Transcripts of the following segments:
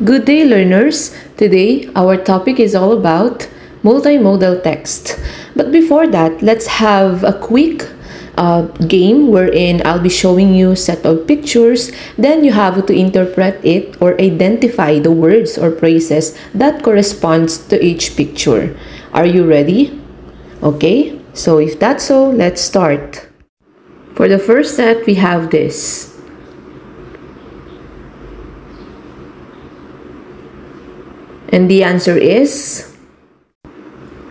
Good day, learners! Today, our topic is all about multimodal text. But before that, let's have a quick game wherein I'll be showing you a set of pictures. Then you have to interpret it or identify the words or phrases that corresponds to each picture. Are you ready? Okay, so if that's so, let's start. For the first set, we have this. And the answer is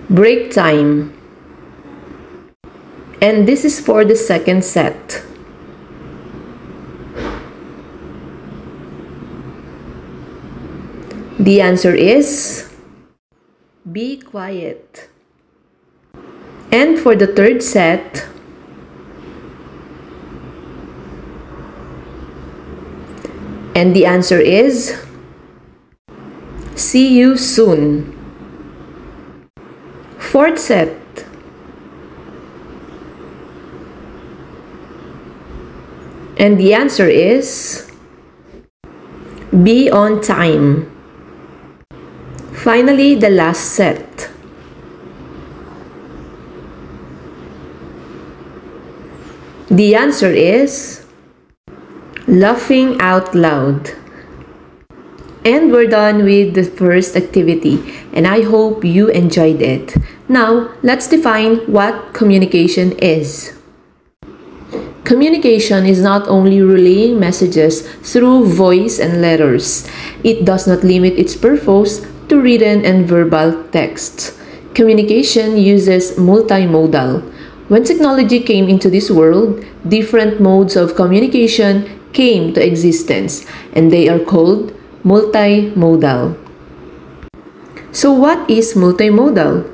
break time. And this is for the second set. The answer is be quiet. And for the third set, and the answer is see you soon. Fourth set. And the answer is be on time. Finally, the last set. The answer is laughing out loud. And we're done with the first activity, and I hope you enjoyed it. Now, let's define what communication is. Communication is not only relaying messages through voice and letters. It does not limit its purpose to written and verbal text. Communication uses multimodal. When technology came into this world, different modes of communication came to existence, and they are called multimodal. So what is multimodal?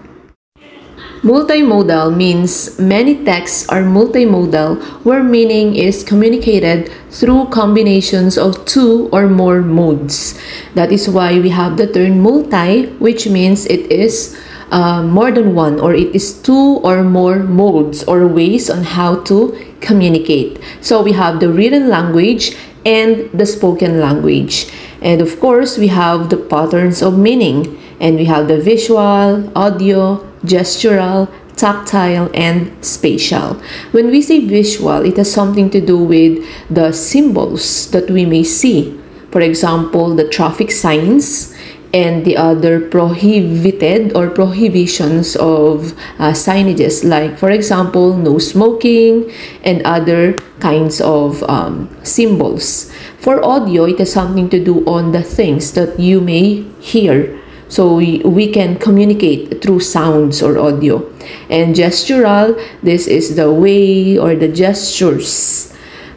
Multimodal means many texts are multimodal where meaning is communicated through combinations of two or more modes. That is why we have the term multi, which means it is more than one, or it is two or more modes or ways on how to communicate. So we have the written language and the spoken language. And of course, we have the patterns of meaning, and we have the visual, audio, gestural, tactile, and spatial. When we say visual, it has something to do with the symbols that we may see. For example, the traffic signs and the other prohibited or prohibitions of signages, like for example, no smoking and other kinds of symbols. For audio, it has something to do on the things that you may hear. So we can communicate through sounds or audio. And gestural, this is the way or the gestures.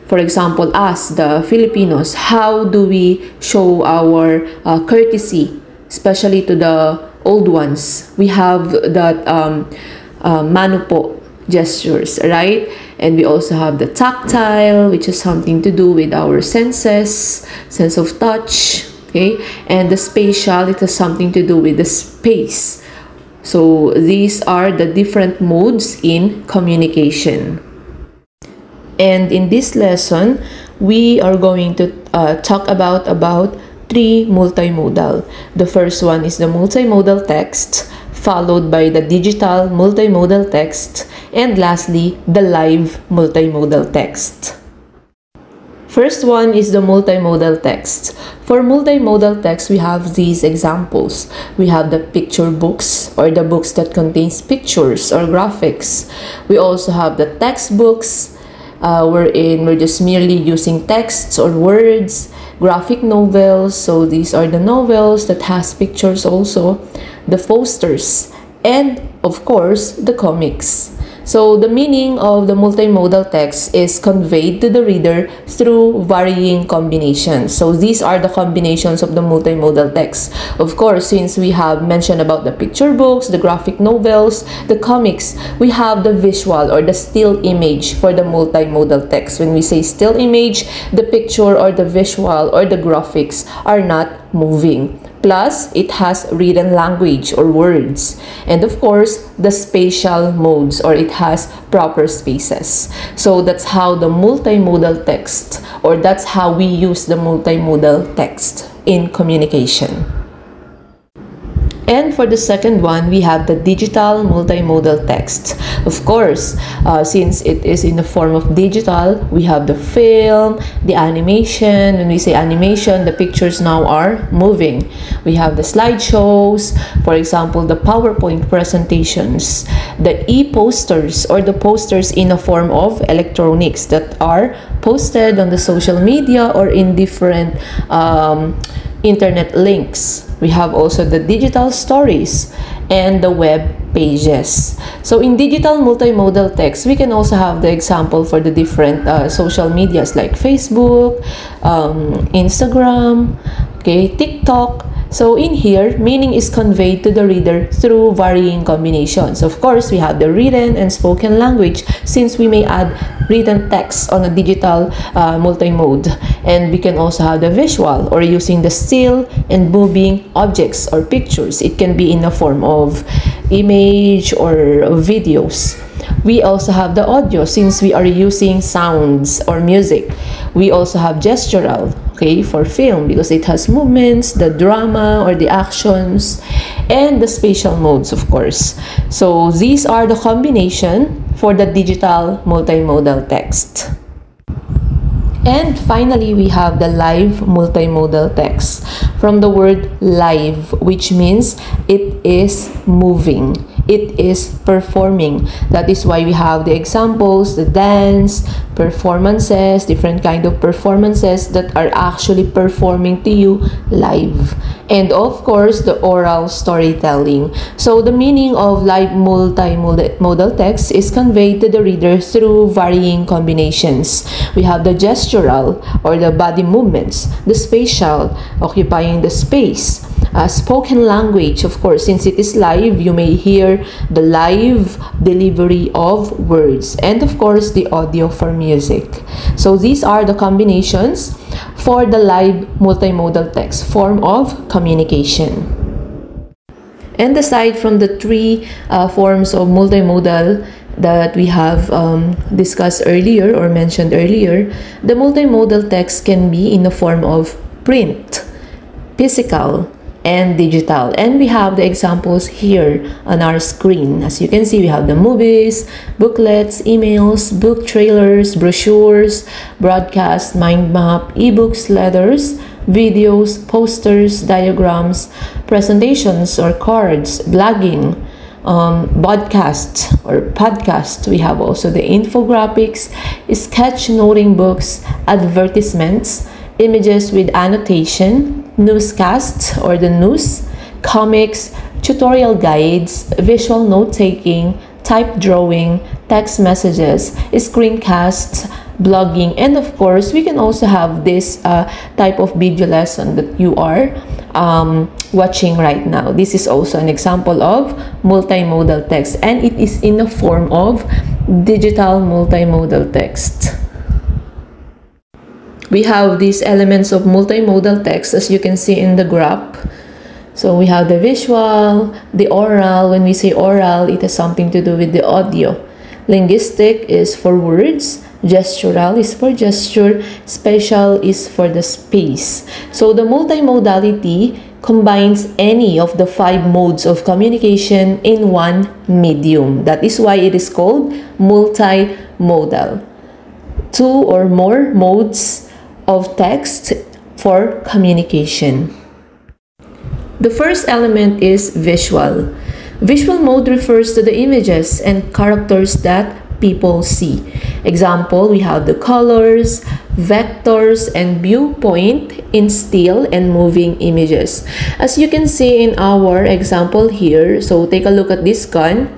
For example, us, the Filipinos, how do we show our courtesy, especially to the old ones? We have that mano po gestures, right? And we also have the tactile, which has something to do with our senses, sense of touch, okay? And the spatial, it has something to do with the space. So these are the different modes in communication. And in this lesson, we are going to talk about three multimodal. The first one is the multimodal text, followed by the digital multimodal text, and lastly, the live multimodal text. First one is the multimodal text. For multimodal text, we have these examples. We have the picture books, or the books that contains pictures or graphics. We also have the textbooks, wherein we're just merely using texts or words. Graphic novels, so these are the novels that has pictures also. The posters, and of course, the comics. So the meaning of the multimodal text is conveyed to the reader through varying combinations. So these are the combinations of the multimodal text. Of course, since we have mentioned about the picture books, the graphic novels, the comics, we have the visual or the still image for the multimodal text. When we say still image, the picture or the visual or the graphics are not moving. Plus, it has written language or words. And of course, the spatial modes, or it has proper spaces. So that's how the multimodal text, or that's how we use the multimodal text in communication. And for the second one, we have the digital multimodal text. Of course, since it is in the form of digital, we have the film, the animation. When we say animation, the pictures now are moving. We have the slideshows, for example, the PowerPoint presentations, the e-posters, or the posters in a form of electronics that are posted on the social media or in different internet links. We have also the digital stories and the web pages. So in digital multimodal text, we can also have the example for the different social medias like Facebook, Instagram, okay, TikTok. So in here, meaning is conveyed to the reader through varying combinations. Of course, we have the written and spoken language, since we may add written text on a digital multimode. And we can also have the visual, or using the still and moving objects or pictures. It can be in the form of image or videos. We also have the audio, since we are using sounds or music. We also have gestural, okay, for film, because it has movements, the drama or the actions, and the spatial modes, of course. So these are the combination for the digital multimodal text. And finally, we have the live multimodal text, from the word live, which means it is moving, it is performing. That is why we have the examples, the dance, performances, different kind of performances that are actually performing to you live. And of course, the oral storytelling. So the meaning of live multimodal text is conveyed to the reader through varying combinations. We have the gestural, or the body movements, the spatial, occupying the space, spoken language. Of course, since it is live, you may hear the live delivery of words, and of course the audio for music. So these are the combinations for the live multimodal text form of communication. And aside from the three forms of multimodal that we have discussed earlier or mentioned earlier, the multimodal text can be in the form of print, physical, and digital. And we have the examples here on our screen. As you can see, we have the movies, booklets, emails, book trailers, brochures, broadcast, mind map, ebooks, letters, videos, posters, diagrams, presentations or cards, blogging, podcast or podcast. We have also the infographics, sketch noting books, advertisements, images with annotation, newscasts or the news, comics, tutorial guides, visual note-taking, type drawing, text messages, screencasts, blogging, and of course, we can also have this type of video lesson that you are watching right now. This is also an example of multimodal text, and it is in the form of digital multimodal text. We have these elements of multimodal text, as you can see in the graph. So we have the visual, the oral. When we say oral, it has something to do with the audio. Linguistic is for words, gestural is for gesture, spatial is for the space. So the multimodality combines any of the 5 modes of communication in one medium. That is why it is called multimodal. 2 or more modes of text for communication. The first element is visual. Visual mode refers to the images and characters that people see. Example, we have the colors, vectors, and viewpoint in still and moving images. As you can see in our example here, so take a look at this gun.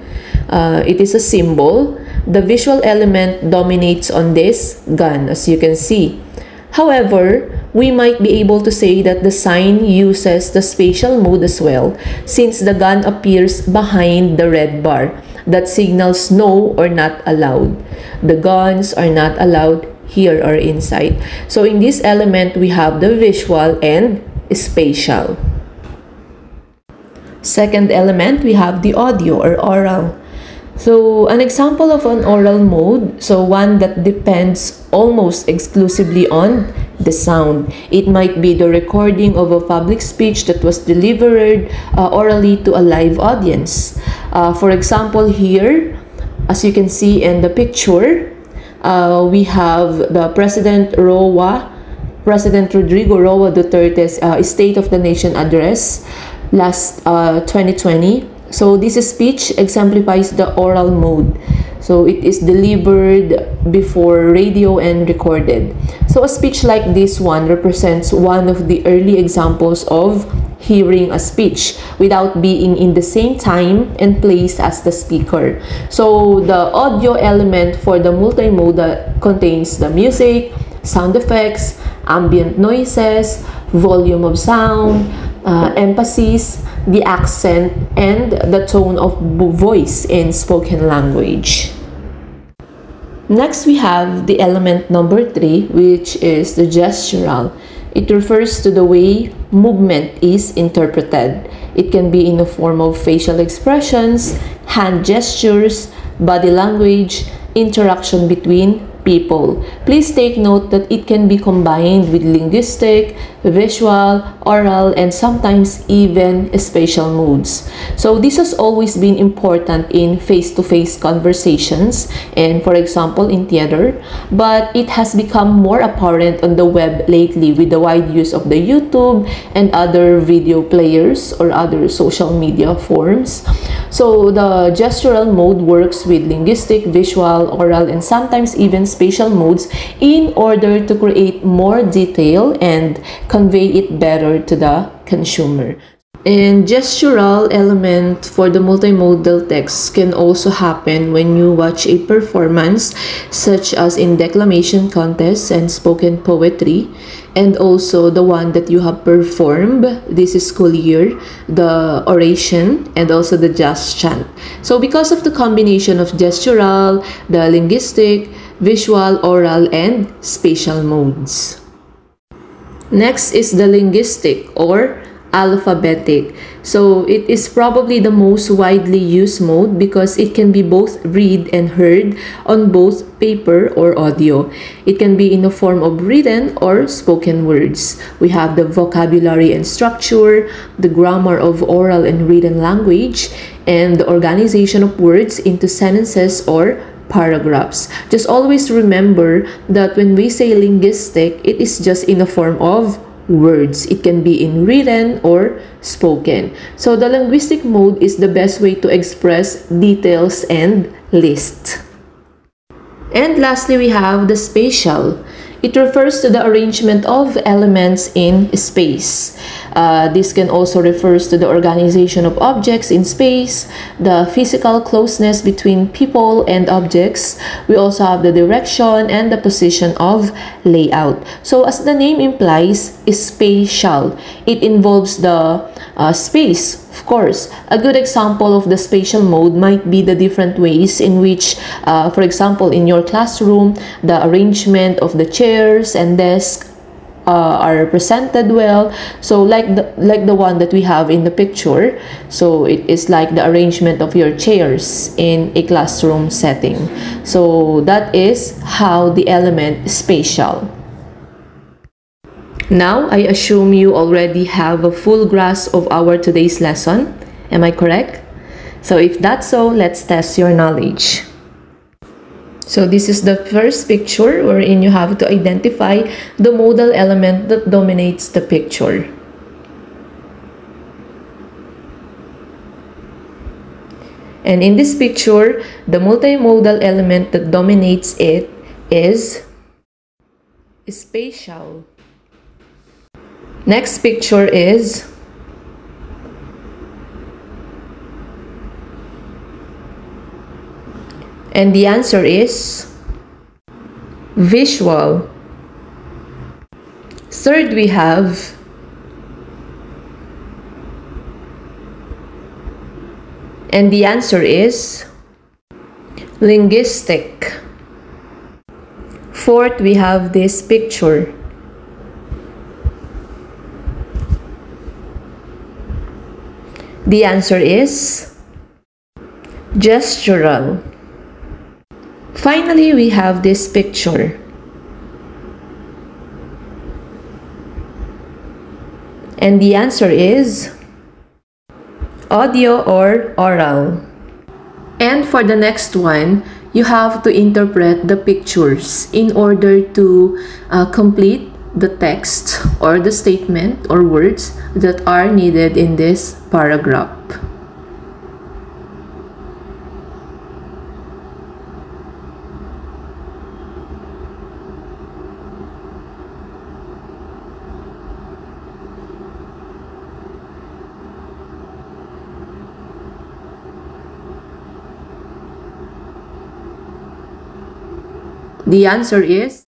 It is a symbol. The visual element dominates on this gun, as you can see. However, we might be able to say that the sign uses the spatial mode as well, since the gun appears behind the red bar that signals no or not allowed. The guns are not allowed here or inside. So in this element, we have the visual and spatial. Second element, we have the audio or oral. So an example of an oral mode, so one that depends almost exclusively on the sound. It might be the recording of a public speech that was delivered orally to a live audience. For example, here, as you can see in the picture, we have the President Rodrigo Roa Duterte's State of the Nation address last 2020. So this speech exemplifies the oral mode. So it is delivered before radio and recorded. So a speech like this one represents one of the early examples of hearing a speech without being in the same time and place as the speaker. So the audio element for the multimodal contains the music, sound effects, ambient noises, volume of sound, emphasis, the accent, and the tone of voice in spoken language. Next, we have the element number 3, which is the gestural. It refers to the way movement is interpreted. It can be in the form of facial expressions, hand gestures, body language, interaction between people. Please take note that it can be combined with linguistic, visual, oral, and sometimes even spatial modes. So this has always been important in face-to-face conversations and, for example, in theater, but it has become more apparent on the web lately with the wide use of the YouTube and other video players or other social media forms. So the gestural mode works with linguistic, visual, oral, and sometimes even spatial modes in order to create more detail and convey it better to the consumer. And gestural element for the multimodal text can also happen when you watch a performance such as in declamation contests and spoken poetry, and also the one that you have performed this school year, the oration, and also the jazz chant. So because of the combination of gestural, the linguistic, visual, oral, and spatial modes. Next is the linguistic or alphabetic. So it is probably the most widely used mode because it can be both read and heard on both paper or audio. It can be in the form of written or spoken words. We have the vocabulary and structure, the grammar of oral and written language, and the organization of words into sentences or paragraphs. Just always remember that when we say linguistic, it is just in the form of words. It can be in written or spoken. So the linguistic mode is the best way to express details and lists. And lastly, we have the spatial. It refers to the arrangement of elements in space. This can also refers to the organization of objects in space, the physical closeness between people and objects. We also have the direction and the position of layout. So as the name implies, is spatial. It involves the space, of course. A good example of the spatial mode might be the different ways in which, for example, in your classroom, the arrangement of the chairs and desks are presented well. So like the one that we have in the picture, so it is like the arrangement of your chairs in a classroom setting. So that is how the element spatial. Now, I assume you already have a full grasp of our today's lesson. Am I correct? So if that's so, let's test your knowledge. So this is the first picture wherein you have to identify the modal element that dominates the picture. And in this picture, the multimodal element that dominates it is spatial. Next picture is and the answer is visual. Third, we have and the answer is linguistic. Fourth, we have this picture. The answer is gestural. Finally, we have this picture. And the answer is audio or oral. And for the next one, you have to interpret the pictures in order to complete the text or the statement or words that are needed in this paragraph. The answer is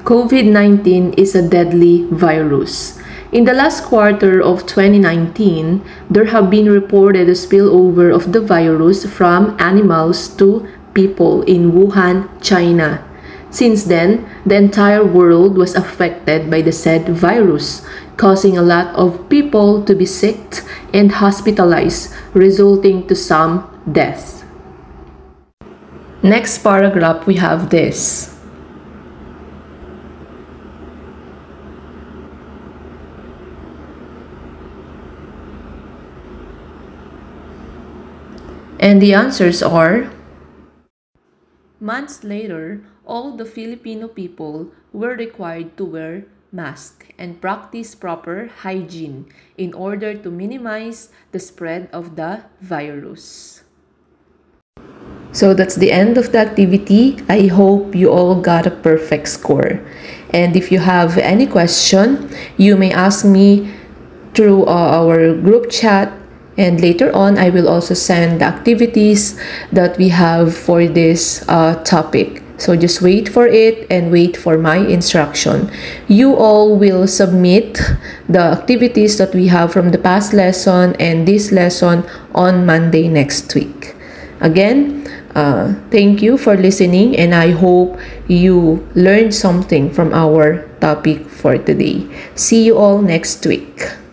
COVID-19 is a deadly virus. In the last quarter of 2019, there have been reported a spillover of the virus from animals to people in Wuhan, China. Since then, the entire world was affected by the said virus, causing a lot of people to be sick and hospitalized, resulting to some deaths. Next paragraph, we have this. And the answers are: months later, all the Filipino people were required to wear masks and practice proper hygiene in order to minimize the spread of the virus. So that's the end of the activity. I hope you all got a perfect score. And if you have any question, you may ask me through our group chat. And later on, I will also send the activities that we have for this topic. So just wait for it and wait for my instruction. You all will submit the activities that we have from the past lesson and this lesson on Monday next week. Again, thank you for listening, and I hope you learned something from our topic for today. See you all next week.